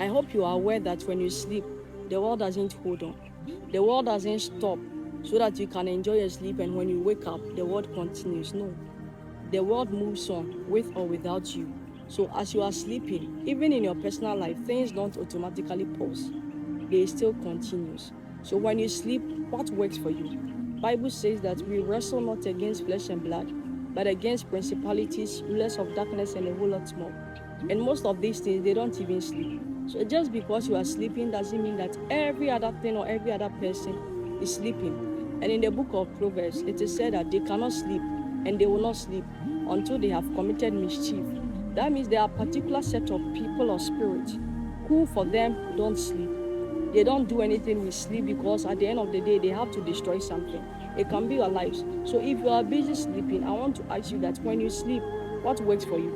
I hope you are aware that when you sleep, the world doesn't hold on. The world doesn't stop so that you can enjoy your sleep, and when you wake up, the world continues. No. The world moves on with or without you. So as you are sleeping, even in your personal life, things don't automatically pause. They still continues. So when you sleep, what works for you? Bible says that we wrestle not against flesh and blood, but against principalities, rulers of darkness, and a whole lot more. And most of these things, they don't even sleep. So just because you are sleeping doesn't mean that every other thing or every other person is sleeping. And in the book of Proverbs, it is said that they cannot sleep and they will not sleep until they have committed mischief. That means there are a particular set of people or spirits who for them don't sleep. They don't do anything with sleep because at the end of the day, they have to destroy something. It can be your lives. So if you are busy sleeping, I want to ask you that when you sleep, what works for you?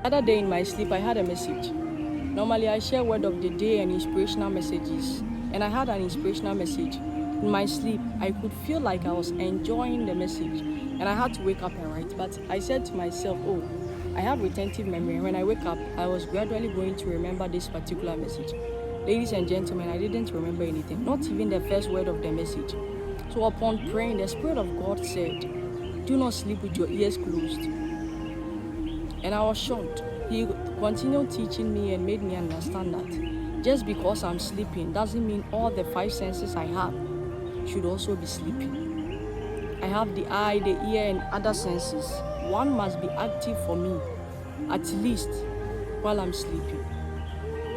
The other day in my sleep, I had a message. Normally, I share word of the day and inspirational messages. And I had an inspirational message. In my sleep, I could feel like I was enjoying the message. And I had to wake up and write. But I said to myself, oh, I have retentive memory. And when I wake up, I was gradually going to remember this particular message. Ladies and gentlemen, I didn't remember anything, not even the first word of the message. So upon praying, the Spirit of God said, do not sleep with your ears closed. And I was shocked. He continued teaching me and made me understand that just because I'm sleeping doesn't mean all the 5 senses I have should also be sleeping. I have the eye, the ear, and other senses. One must be active for me, at least while I'm sleeping.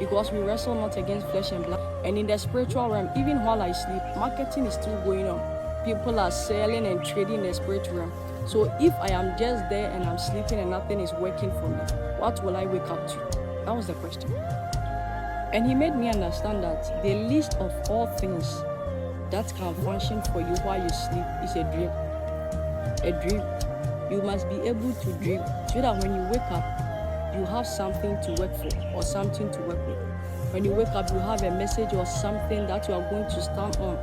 Because we wrestle not against flesh and blood. And in the spiritual realm, even while I sleep, marketing is still going on. People are selling and trading in the spiritual realm. So if I am just there and I'm sleeping and nothing is working for me, what will I wake up to? That was the question. And he made me understand that the least of all things that can function for you while you sleep is a dream. A dream. You must be able to dream so that when you wake up, you have something to work for or something to work with. When you wake up, you have a message or something that you are going to stand on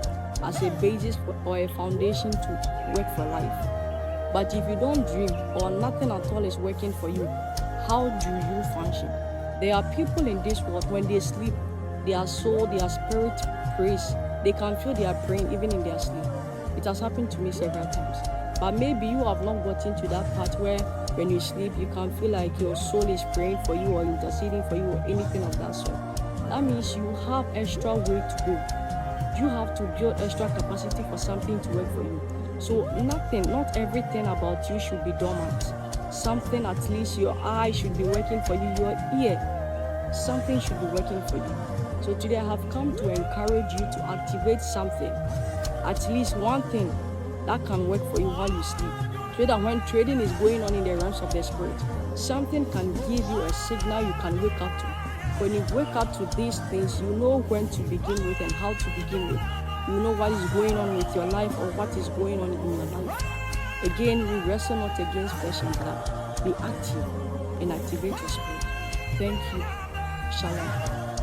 as a basis for, or a foundation to work for life. But if you don't dream or nothing at all is working for you, how do you function? There are people in this world, when they sleep, their soul, their spirit prays. They can feel they are praying even in their sleep. It has happened to me several times. But maybe you have not gotten to that part where when you sleep, you can feel like your soul is praying for you or interceding for you or anything of that sort. That means you have extra way to go. You have to build extra capacity for something to work for you. So not everything about you should be dormant. Something, at least your eye should be working for you, your ear, something should be working for you. So today I have come to encourage you to activate something, at least one thing that can work for you while you sleep. So that when trading is going on in the realms of the spirit, something can give you a signal you can wake up to. When you wake up to these things, you know when to begin with and how to begin with. You know what is going on with your life or what is going on in your life. Again, we wrestle not against flesh and blood. Be active and activate your spirit. Thank you. Shalom.